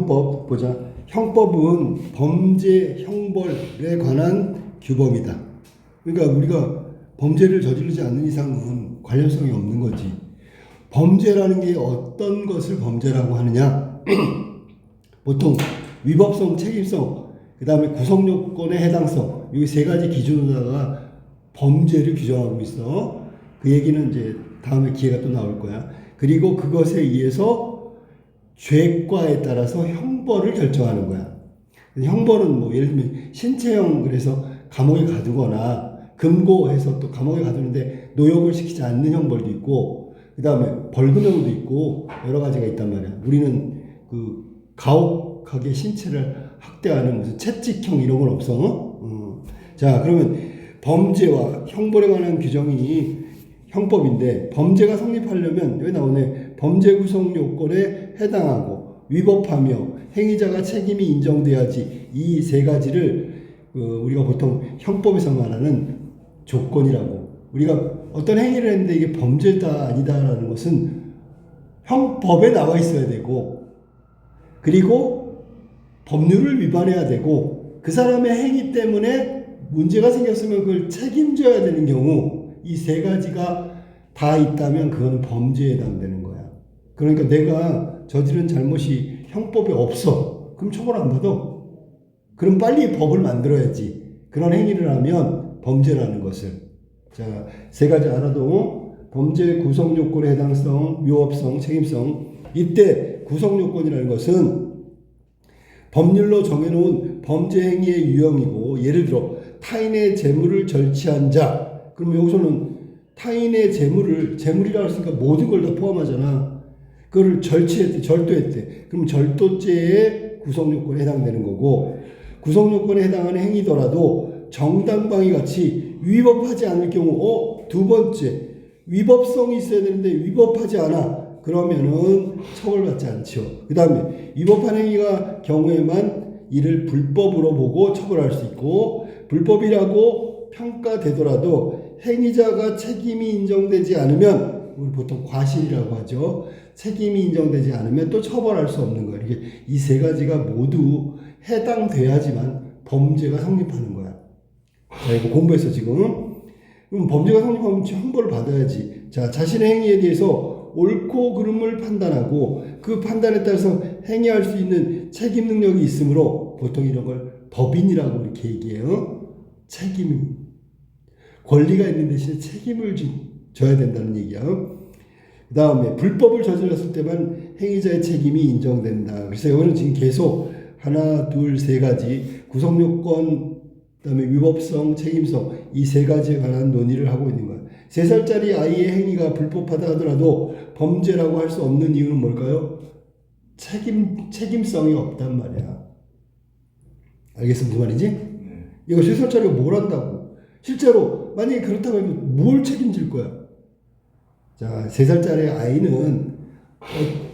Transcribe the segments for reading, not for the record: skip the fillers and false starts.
형법 보자. 형법은 범죄 형벌에 관한 규범이다. 그러니까 우리가 범죄를 저지르지 않는 이상은 관련성이 없는 거지. 범죄라는 게 어떤 것을 범죄라고 하느냐? 보통 위법성, 책임성, 그 다음에 구성요건의 해당성, 이 세 가지 기준으로다가 범죄를 규정하고 있어. 그 얘기는 이제 다음에 기회가 또 나올 거야. 그리고 그것에 의해서 죄과에 따라서 형벌을 결정하는 거야. 형벌은 뭐 예를 들면 신체형, 그래서 감옥에 가두거나 금고해서 또 감옥에 가두는데 노역을 시키지 않는 형벌도 있고, 그 다음에 벌금형도 있고 여러 가지가 있단 말이야. 우리는 그 가혹하게 신체를 학대하는 무슨 채찍형 이런 건 없어. 자, 그러면 범죄와 형벌에 관한 규정이 형법인데, 범죄가 성립하려면 여기 나오네. 범죄 구성 요건에 해당하고 위법하며 행위자가 책임이 인정돼야지. 이 세 가지를 우리가 보통 형법에서 말하는 조건이라고. 우리가 어떤 행위를 했는데 이게 범죄다 아니다라는 것은 형법에 나와 있어야 되고, 그리고 법률을 위반해야 되고, 그 사람의 행위 때문에 문제가 생겼으면 그걸 책임져야 되는 경우, 이 세 가지가 다 있다면 그건 범죄에 해당되는 거야. 그러니까 내가 저지른 잘못이 형법에 없어. 그럼 처벌 안 받아. 그럼 빨리 법을 만들어야지. 그런 행위를 하면 범죄라는 것을. 자, 세 가지 알아도 범죄 구성 요건의 해당성, 위법성, 책임성. 이때 구성 요건이라는 것은 법률로 정해놓은 범죄 행위의 유형이고, 예를 들어 타인의 재물을 절취한 자. 그러면 여기서는 타인의 재물이라고 했으니까 모든 걸 다 포함하잖아. 그거를 절취했대, 절도했대. 그럼 절도죄의 구성 요건에 해당되는 거고, 구성 요건에 해당하는 행위더라도 정당방위 같이 위법하지 않을 경우, 두 번째, 위법성이 있어야 되는데 위법하지 않아. 그러면은 처벌받지 않죠. 그 다음에 위법한 행위가 경우에만 이를 불법으로 보고 처벌할 수 있고, 불법이라고 평가되더라도 행위자가 책임이 인정되지 않으면, 우리 보통 과실이라고 하죠. 책임이 인정되지 않으면 또 처벌할 수 없는 거예요. 이게 이 세 가지가 모두 해당돼야지만 범죄가 성립하는 거야. 자, 이거 공부했어 지금. 그럼 범죄가 성립하면 형벌을 받아야지. 자, 자신의 행위에 대해서 옳고 그름을 판단하고 그 판단에 따라서 행위할 수 있는 책임 능력이 있으므로 보통 이런 걸 법인이라고 이렇게 얘기해요. 책임. 권리가 있는 대신에 책임을 져야 된다는 얘기야. 그 다음에 불법을 저질렀을 때만 행위자의 책임이 인정된다. 그래서 여기는 지금 계속 하나, 둘, 세 가지 구성요건, 그 다음에 위법성, 책임성, 이 세 가지에 관한 논의를 하고 있는 거야. 3살짜리 아이의 행위가 불법하다 하더라도 범죄라고 할 수 없는 이유는 뭘까요? 책임성이 없단 말이야. 알겠어? 무슨 말이지? 이거 3살짜리가 뭘 한다고? 실제로 만약에 그렇다고 하면 뭘 책임질 거야? 자, 3살짜리 아이는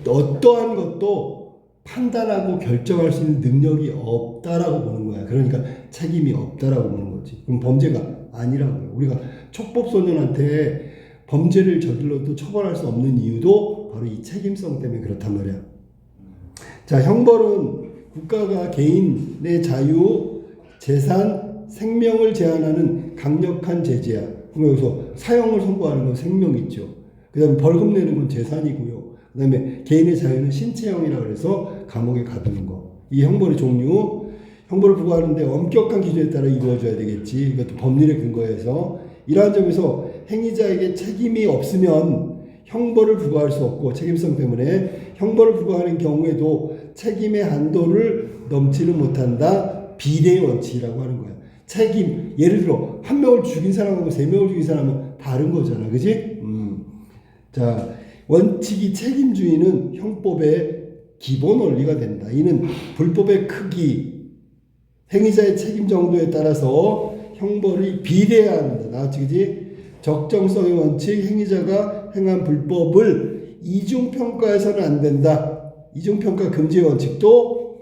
어떠한 것도 판단하고 결정할 수 있는 능력이 없다라고 보는 거야. 그러니까 책임이 없다라고 보는 거지. 그럼 범죄가 아니라고요. 우리가 촉법소년한테 범죄를 저질러도 처벌할 수 없는 이유도 바로 이 책임성 때문에 그렇단 말이야. 자, 형벌은 국가가 개인의 자유, 재산, 생명을 제한하는 강력한 제재야. 그럼 여기서 사형을 선고하는 건 생명 있죠. 그 다음에 벌금 내는 건 재산이고요. 그 다음에 개인의 자유는 신체형이라 그래서 감옥에 가두는 거. 이 형벌의 종류, 형벌을 부과하는데 엄격한 기준에 따라 이루어져야 되겠지. 이것도 법률에 근거해서. 이러한 점에서 행위자에게 책임이 없으면 형벌을 부과할 수 없고, 책임성 때문에 형벌을 부과하는 경우에도 책임의 한도를 넘지는 못한다. 비례의 원칙이라고 하는 거야. 책임, 예를 들어 한 명을 죽인 사람하고 3명을 죽인 사람은 다른 거잖아. 그지? 자, 원칙이 책임주의는 형법의 기본 원리가 된다. 이는 불법의 크기, 행위자의 책임 정도에 따라서 형벌이 비례해야 한다. 나왔지, 그지? 적정성의 원칙, 행위자가 행한 불법을 이중평가해서는 안 된다. 이중평가 금지의 원칙도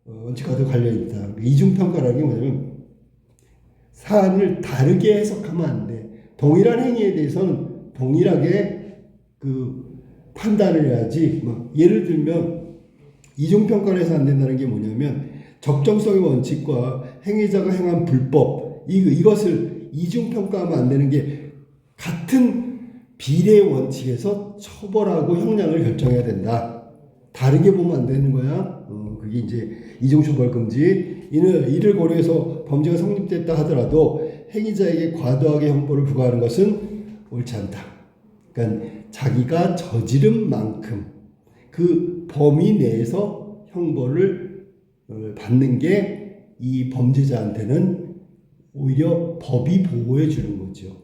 원칙과도 관련이 있다. 이중평가라는 게 뭐냐면 사안을 다르게 해석하면 안 돼. 동일한 행위에 대해서는 동일하게 판단을 해야지. 예를 들면 이중평가를 해서 안 된다는 게 뭐냐면 적정성의 원칙과 행위자가 행한 불법 이것을 이중평가하면 안 되는 게 같은 비례 원칙에서 처벌하고 형량을 결정해야 된다. 다르게 보면 안 되는 거야. 그게 이제 이중처벌 금지. 이를 고려해서 범죄가 성립됐다 하더라도 행위자에게 과도하게 형벌을 부과하는 것은 옳지 않다. 그러니까 자기가 저지른 만큼 그 범위 내에서 형벌을 받는 게 이 범죄자한테는 오히려 법이 보호해 주는 거죠.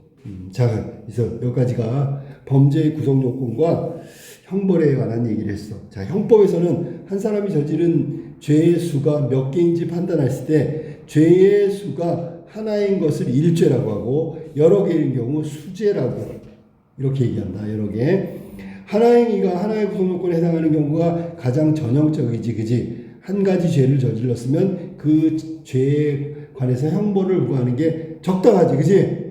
자, 그래서 여기까지가 범죄의 구성 요건과 형벌에 관한 얘기를 했어. 자, 형법에서는 한 사람이 저지른 죄의 수가 몇 개인지 판단했을 때 죄의 수가 하나인 것을 일죄라고 하고 여러 개인 경우 수죄라고 이렇게 얘기한다. 여러 개. 하나의 행위가 하나의 구성 요건에 해당하는 경우가 가장 전형적이지, 그지? 한 가지 죄를 저질렀으면 그 죄에 관해서 형벌을 부과하는 게 적당하지, 그지?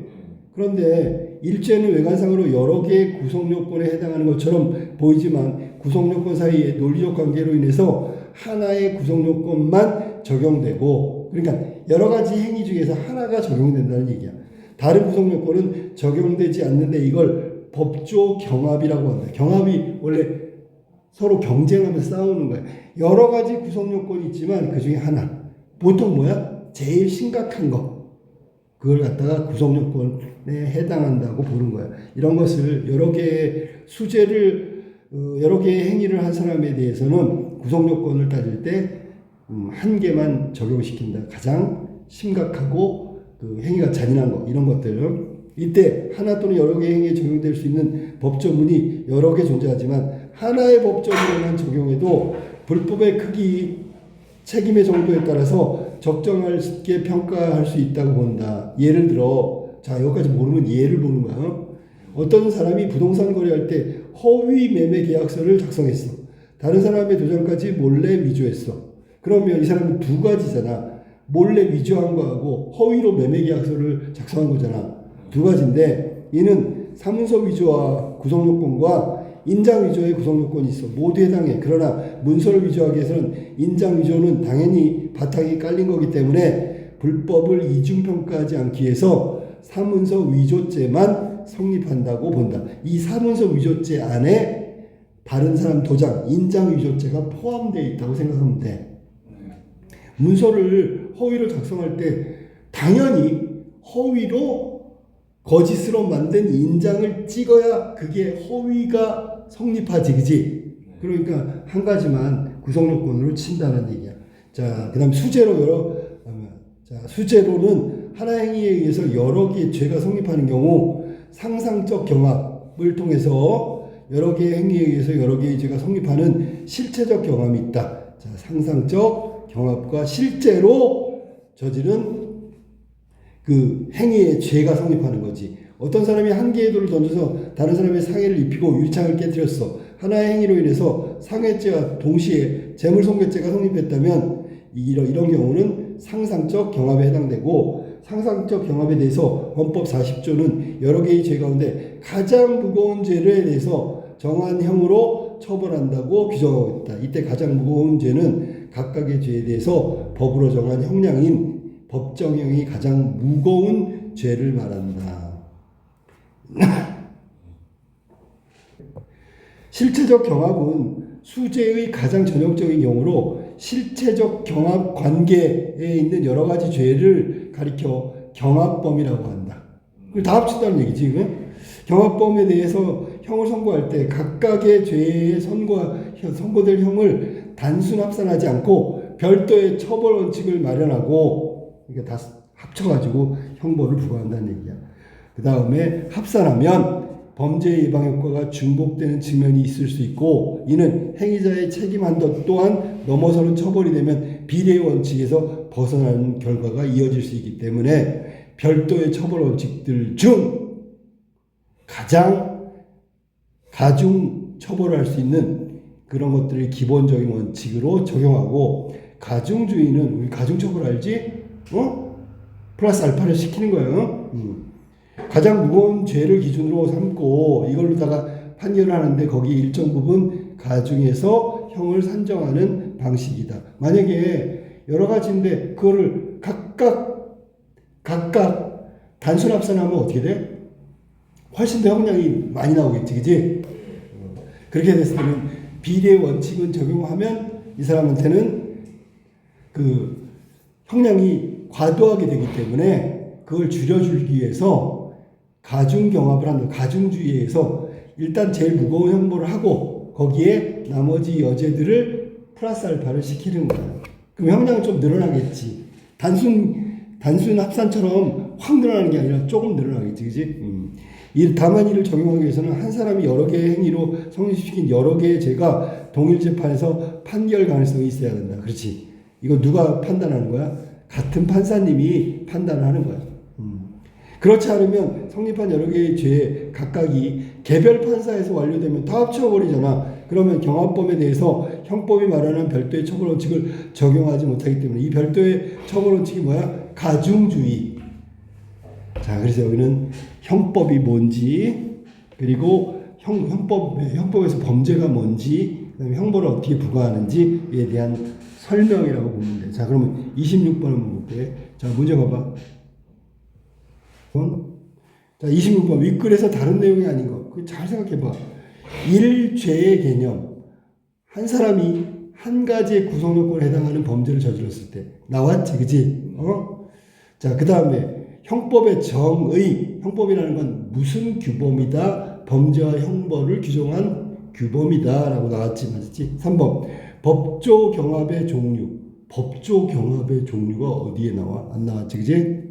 그런데 일죄는 외관상으로 여러 개의 구성 요건에 해당하는 것처럼 보이지만 구성 요건 사이의 논리적 관계로 인해서 하나의 구성 요건만 적용되고, 그러니까 여러 가지 행위 중에서 하나가 적용된다는 얘기야. 다른 구성 요건은 적용되지 않는데 이걸 법조 경합이라고 한다. 경합이 원래 서로 경쟁하면서 싸우는 거야. 여러 가지 구성 요건이 있지만 그 중에 하나. 보통 뭐야? 제일 심각한 거. 그걸 갖다가 구성 요건에 해당한다고 보는 거야. 이런 것을 여러 개의 수재를 여러 개의 행위를 한 사람에 대해서는 구성 요건을 따질 때 한 개만 적용시킨다. 가장 심각하고 그 행위가 잔인한 거 이런 것들을 이때 하나 또는 여러 개의 행위에 적용될 수 있는 법조문이 여러 개 존재하지만 하나의 법조문에만 적용해도 불법의 크기, 책임의 정도에 따라서 적정하게 평가할 수 있다고 본다. 예를 들어, 자, 여기까지 모르면 예를 보는 거야. 어떤 사람이 부동산 거래할 때 허위 매매 계약서를 작성했어. 다른 사람의 도장까지 몰래 위조했어. 그러면 이 사람은 두 가지잖아. 몰래 위조한 거하고 허위로 매매 계약서를 작성한 거잖아. 두 가지인데 이는 사문서 위조와 구성 요건과 인장 위조의 구성 요건이 있어. 모두 해당해. 그러나 문서를 위조하기 위해서는 인장 위조는 당연히 바탕이 깔린 거기 때문에 불법을 이중평가하지 않기 위해서 사문서 위조죄만 성립한다고 본다. 이 사문서 위조죄 안에 다른 사람 도장, 인장 위조죄가 포함되어 있다고 생각하면 돼. 문서를 허위로 작성할 때 당연히 허위로 거짓으로 만든 인장을 찍어야 그게 허위가 성립하지, 그지? 그러니까 한 가지만 구성 요건으로 친다는 얘기야. 자, 그 다음 수재로 수재로는 하나의 행위에 의해서 여러 개의 죄가 성립하는 경우 상상적 경합을 통해서 여러 개의 행위에 의해서 여러 개의 죄가 성립하는 실체적 경험이 있다. 자, 상상적 경합과 실제로 저지른 그 행위의 죄가 성립하는 거지. 어떤 사람이 한 개의 돌을 던져서 다른 사람의 상해를 입히고 유리창을 깨뜨렸어. 하나의 행위로 인해서 상해죄와 동시에 재물손괴죄가 성립했다면 이런 경우는 상상적 경합에 해당되고, 상상적 경합에 대해서 헌법 40조는 여러 개의 죄 가운데 가장 무거운 죄에 대해서 정한 형으로 처벌한다고 규정하고 있다. 이때 가장 무거운 죄는 각각의 죄에 대해서 법으로 정한 형량인 법정형이 가장 무거운 죄를 말한다. 실체적 경합은 수재의 가장 전형적인 경우로 실체적 경합 관계에 있는 여러 가지 죄를 가리켜 경합범이라고 한다. 다 합친다는 얘기지. 경합범에 대해서 형을 선고할 때 각각의 죄에 선고될 형을 단순 합산하지 않고 별도의 처벌 원칙을 마련하고 이게 다 합쳐가지고 형벌을 부과한다는 얘기야. 그 다음에 합산하면 범죄 예방 효과가 중복되는 측면이 있을 수 있고, 이는 행위자의 책임 한도 또한 넘어서는 처벌이 되면 비례 원칙에서 벗어나는 결과가 이어질 수 있기 때문에 별도의 처벌 원칙들 중 가장 가중 처벌할 수 있는 그런 것들을 기본적인 원칙으로 적용하고, 가중주의는 우리 가중처벌 알지? 플러스 알파를 시키는 거예요. 가장 무거운 죄를 기준으로 삼고 이걸로다가 판결을 하는데 거기 일정 부분 가중해서 형을 산정하는 방식이다. 만약에 여러 가지인데 그거를 각각 단순 합산하면 어떻게 돼? 훨씬 더 형량이 많이 나오겠지, 그지? 그렇게 됐을 때는 비례 원칙은 적용하면 이 사람한테는 그 형량이 과도하게 되기 때문에 그걸 줄여주기 위해서 가중경합을 한다. 가중주의에서 일단 제일 무거운 형벌을 하고 거기에 나머지 여죄들을 플러스 알파를 시키는 거야. 그럼 형량은 좀 늘어나겠지. 단순 합산처럼 확 늘어나는 게 아니라 조금 늘어나겠지, 그지? 다만 이를 적용하기 위해서는 한 사람이 여러 개의 행위로 성립시킨 여러 개의 죄가 동일 재판에서 판결 가능성이 있어야 된다. 그렇지? 이거 누가 판단하는 거야? 같은 판사님이 판단을 하는 거야. 그렇지 않으면 성립한 여러 개의 죄 각각이 개별 판사에서 완료되면 다 합쳐버리잖아. 그러면 경합범에 대해서 형법이 말하는 별도의 처벌 원칙을 적용하지 못하기 때문에 이 별도의 처벌 원칙이 뭐야? 가중주의. 자, 그래서 여기는 형법이 뭔지, 그리고 형법에서 범죄가 뭔지, 그다음에 형벌을 어떻게 부과하는지에 대한 설명이라고 보면 돼. 자, 그러면 26번 한번 볼게. 자, 문제 봐봐. 자, 26번. 윗글에서 다른 내용이 아닌 거. 잘 생각해봐. 일죄의 개념. 한 사람이 한 가지의 구성요건에 해당하는 범죄를 저질렀을 때. 나왔지, 그지? 자, 그 다음에 형법의 정의. 형법이라는 건 무슨 규범이다. 범죄와 형벌을 규정한 규범이다. 라고 나왔지, 맞았지? 3번. 법조 경합의 종류. 법조 경합의 종류가 어디에 나와? 안 나왔지, 그지?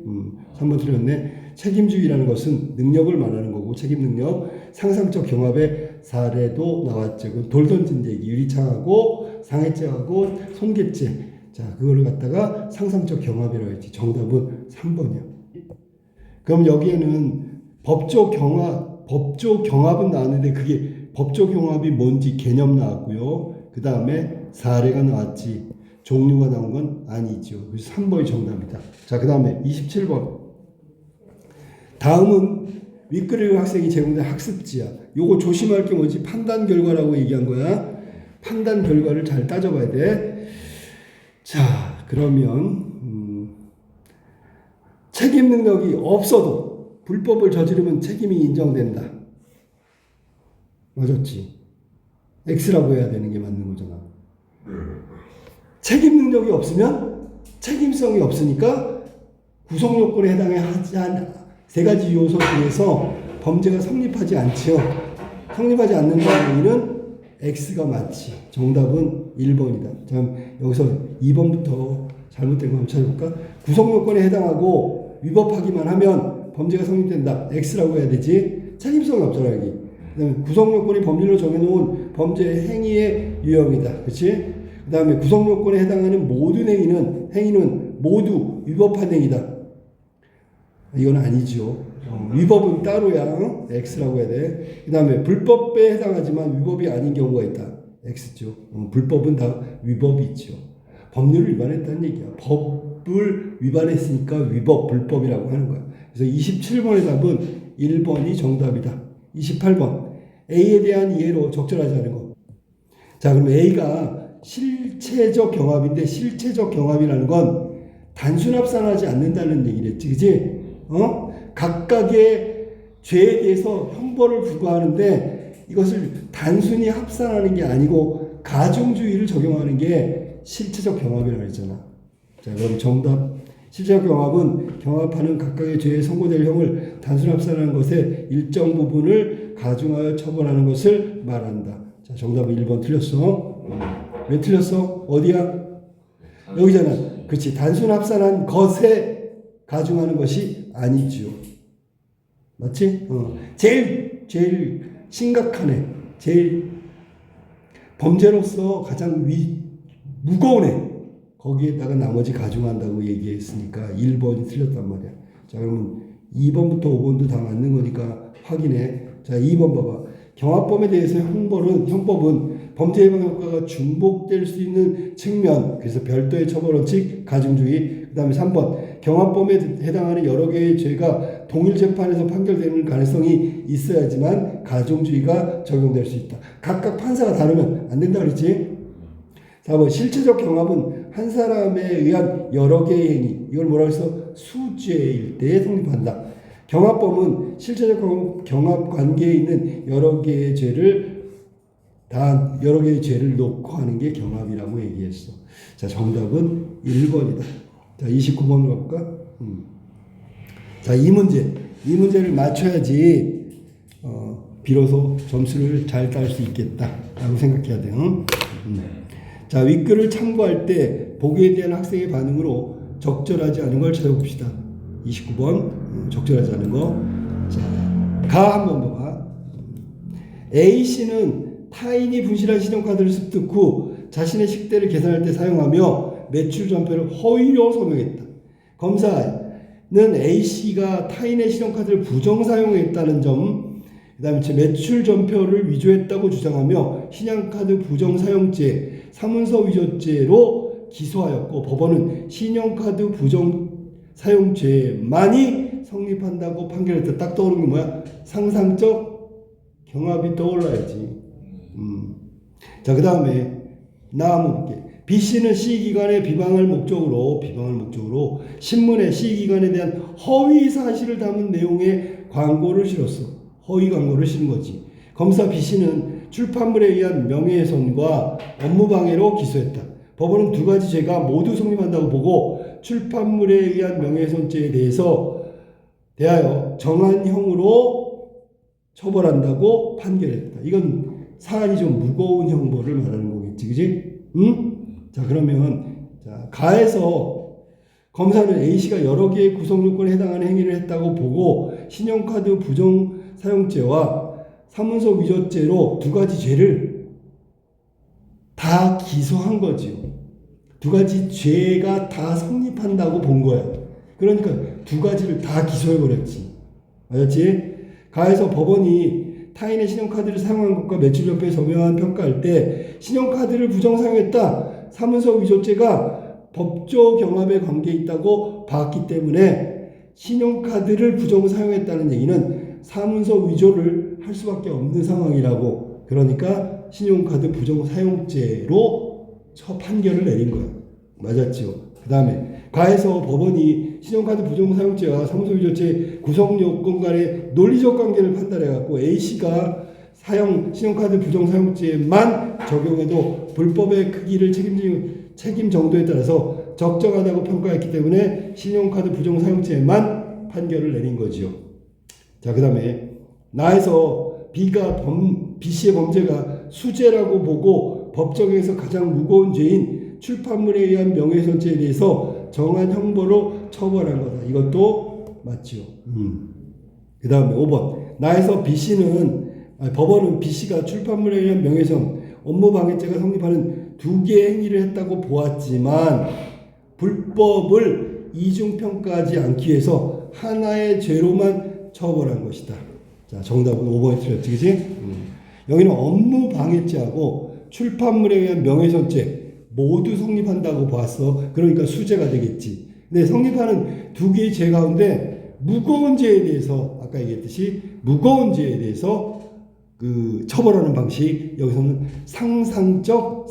3번 틀렸네. 책임주의라는 것은 능력을 말하는 거고, 책임 능력, 상상적 경합의 사례도 나왔죠. 돌 던진 얘기, 유리창하고 상해죄하고 손괴죄. 자, 그거를 갖다가 상상적 경합이라고 했지. 정답은 3번이야. 그럼 여기에는 법조 경합은 나왔는데 그게 법조 경합이 뭔지 개념 나왔고요. 그 다음에 사례가 나왔지. 종류가 나온 건 아니죠. 그래서 3번이 정답이다. 자, 그 다음에 27번. 다음은 윗글의 학생이 제공된 학습지야. 요거 조심할 게 뭐지? 판단 결과라고 얘기한 거야. 판단 결과를 잘 따져봐야 돼. 자, 그러면 책임 능력이 없어도 불법을 저지르면 책임이 인정된다. 맞았지? X라고 해야 되는 게 맞는 거잖아. 책임 능력이 없으면 책임성이 없으니까 구성요건에 해당하지 않은 세 가지 요소 중에서 범죄가 성립하지 않지요. 성립하지 않는다는 의미는 X가 맞지. 정답은 1번이다. 자, 여기서 2번부터 잘못된 거 한번 찾아볼까? 구성요건에 해당하고 위법하기만 하면 범죄가 성립된다. X라고 해야 되지. 책임성이 없잖아, 여기. 그다음에 구성요건이 법률로 정해놓은 범죄 행위의 유형이다. 그렇지? 그 다음에 구성요건에 해당하는 모든 행위는 모두 위법한 행위다. 이건 아니죠. 위법은 따로야. X라고 해야 돼. 그 다음에 불법에 해당하지만 위법이 아닌 경우가 있다. X죠. 불법은 다 위법이 있죠. 법률을 위반했다는 얘기야. 법을 위반했으니까 위법, 불법이라고 하는 거야. 그래서 27번의 답은 1번이 정답이다. 28번. A에 대한 이해로 적절하지 않은 거. 자, 그럼 A가 실체적 경합인데 실체적 경합이라는 건 단순 합산하지 않는다는 얘기를 했지. 그지? 각각의 죄에 대해서 형벌을 부과하는데 이것을 단순히 합산하는 게 아니고 가중주의를 적용하는 게 실체적 경합이라고 했잖아. 자, 그럼 정답. 실체적 경합은 경합하는 각각의 죄에 선고될 형을 단순 합산하는 것의 일정 부분을 가중하여 처벌하는 것을 말한다. 자, 정답은 1번 틀렸어. 왜 틀렸어? 어디야? 여기잖아. 그렇지. 단순 합산한 것에 가중하는 것이 아니죠. 맞지? 제일 심각한 애, 제일 범죄로서 가장 무거운 애, 거기에다가 나머지 가중한다고 얘기했으니까 1번이 틀렸단 말이야. 자, 그러면 2번부터 5번도 다 맞는 거니까 확인해. 자, 2번 봐봐. 경합범에 대해서 형법은 범죄 예방 효과가 중복될 수 있는 측면, 그래서 별도의 처벌 원칙, 가중주의. 그 다음에 3번. 경합범에 해당하는 여러 개의 죄가 동일 재판에서 판결되는 가능성이 있어야지만 가중주의가 적용될 수 있다. 각각 판사가 다르면 안 된다 그랬지? 4번 실체적 경합은 한 사람에 의한 여러 개의 행위, 이걸 뭐라고 해서 수죄일 때 성립한다. 경합범은 실체적 경합 관계에 있는 여러 개의 죄를 놓고 하는 게 경합이라고 얘기했어. 자, 정답은 1번이다. 자, 29번으로 가볼까? 자, 이 문제를 맞춰야지 비로소 점수를 잘 딸 수 있겠다라고 생각해야 돼요. 자, 윗글을 참고할 때 보기에 대한 학생의 반응으로 적절하지 않은 걸 찾아봅시다. 29번 적절하지 않은 거. 자, 가 한번 봐봐. A씨는 타인이 분실한 신용카드를 습득 후 자신의 식대를 계산할 때 사용하며 매출 전표를 허위로 서명했다. 검사는 A씨가 타인의 신용카드를 부정 사용했다는 점, 그 다음에 매출 전표를 위조했다고 주장하며 신용카드 부정 사용죄, 사문서 위조죄로 기소하였고 법원은 신용카드 부정 사용죄만이 성립한다고 판결했다. 딱 떠오르는 게 뭐야? 상상적 경합이 떠올라야지. 자, 그 다음에 나 한번 볼게. B씨는 C기관에 비방할 목적으로 신문에 C기관에 대한 허위 사실을 담은 내용의 광고를 실었어. 허위 광고를 실은 거지. 검사 B씨는 출판물에 의한 명예훼손과 업무방해로 기소했다. 법원은 두 가지 죄가 모두 성립한다고 보고 출판물에 의한 명예훼손죄에 대하여 정한형으로 처벌한다고 판결했다. 이건 사안이 좀 무거운 형벌을 말하는 거겠지, 그지? 응? 자, 그러면 가에서 검사는 A씨가 여러 개의 구성요건에 해당하는 행위를 했다고 보고 신용카드 부정 사용죄와 사문서 위조죄로 두 가지 죄를 다 기소한 거지요. 두 가지 죄가 다 성립한다고 본 거야. 그러니까 두 가지를 다 기소해버렸지. 알았지? 가에서 법원이 타인의 신용카드를 사용한 것과 매출 전표에 서명한 평가할 때 신용카드를 부정 사용했다. 사문서 위조죄가 법조 경합에 관계 있다고 봤기 때문에 신용카드를 부정 사용했다는 얘기는 사문서 위조를 할 수밖에 없는 상황이라고. 그러니까 신용카드 부정 사용죄로 판결을 내린 거야. 맞았죠? 그 다음에 가에서 법원이 신용카드 부정 사용죄와 사문서 위조죄 구성 요건 간의 논리적 관계를 판단해갖고 A씨가 신용카드 부정 사용죄만 적용해도 불법의 크기를 책임 정도에 따라서 적정하다고 평가했기 때문에 신용카드 부정 사용죄만 판결을 내린 거지요. 자, 그 다음에 나에서 B씨의 범죄가 수죄라고 보고 법정에서 가장 무거운 죄인 출판물에 의한 명예훼손죄에 대해서 정한 형벌로 처벌한 거다. 이것도 맞죠. 그 다음에 5번. 나에서 법원은 B씨가 출판물에 의한 명예훼손, 업무방해죄가 성립하는 두 개의 행위를 했다고 보았지만 불법을 이중평가하지 않기 위해서 하나의 죄로만 처벌한 것이다. 자, 정답은 5번이 틀렸지, 그치? 여기는 업무방해죄하고 출판물에 의한 명예훼손죄 모두 성립한다고 봤어. 그러니까 수죄가 되겠지. 근데 성립하는 두 개의 죄 가운데 무거운 죄에 대해서 아까 얘기했듯이 무거운 죄에 대해서 처벌하는 방식, 여기서는 상상적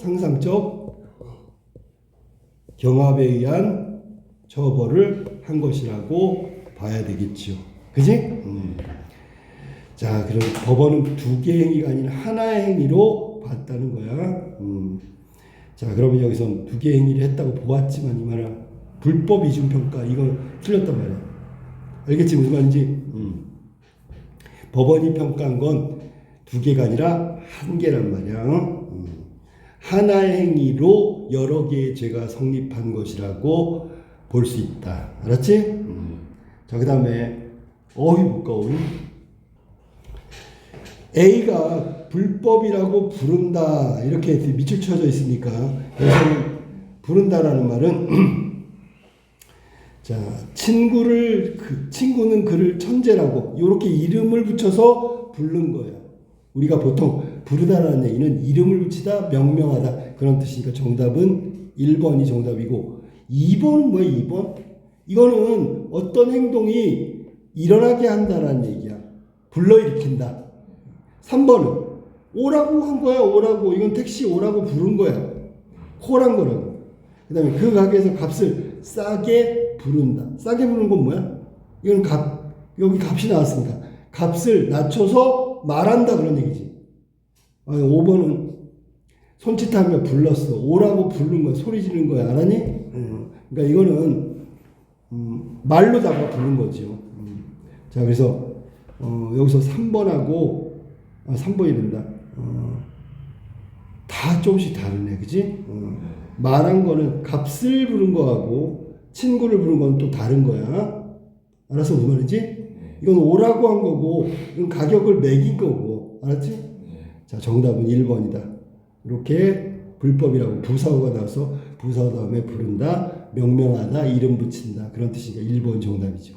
경합에 의한 처벌을 한 것이라고 봐야 되겠죠. 그지? 자, 그럼 법원은 두 개의 행위가 아닌 하나의 행위로 봤다는 거야. 자, 그러면 여기서 두 개의 행위를 했다고 보았지만 이 말은 불법 이중평가, 이건 틀렸단 말이야. 알겠지? 무슨 말인지? 법원이 평가한 건 두 개가 아니라 한 개란 말이야. 하나의 행위로 여러 개의 죄가 성립한 것이라고 볼 수 있다. 알았지? 자, 그 다음에 어휘. A가 불법이라고 부른다. 이렇게 밑줄 쳐져 있으니까 여기서는 부른다라는 말은 자, 친구는 그를 천재라고 이렇게 이름을 붙여서 부른 거예요. 우리가 보통 부르다라는 얘기는 이름을 붙이다, 명명하다 그런 뜻이니까 정답은 1번이 정답이고 2번은 뭐야? 2번? 이거는 어떤 행동이 일어나게 한다라는 얘기야. 불러일으킨다. 3번은 오라고 한 거야. 오라고. 이건 택시 오라고 부른 거야. 호란 거라고. 그 다음에 그 가게에서 값을 싸게 부른다. 싸게 부르는 건 뭐야? 이건 여기 값이 나왔으니까 값을 낮춰서 말한다 그런 얘기지. 5번은 손짓하며 불렀어. 오라고 부른 거야. 소리 지르는 거야. 알았니? 그러니까 이거는 말로다가 부른 거죠. 자, 그래서 여기서 3번하고 3번이 된다. 다 조금씩 다르네, 그지? 말한 거는 값을 부른 거하고 친구를 부른 건 또 다른 거야. 알았어, 무슨 말인지? 이건 오라고 한 거고, 이건 가격을 매긴 거고, 알았지? 자, 정답은 1번이다. 이렇게 불법이라고 부사어가 나와서 부사어 다음에 부른다, 명명하다, 이름 붙인다 그런 뜻이니까 1번 정답이죠.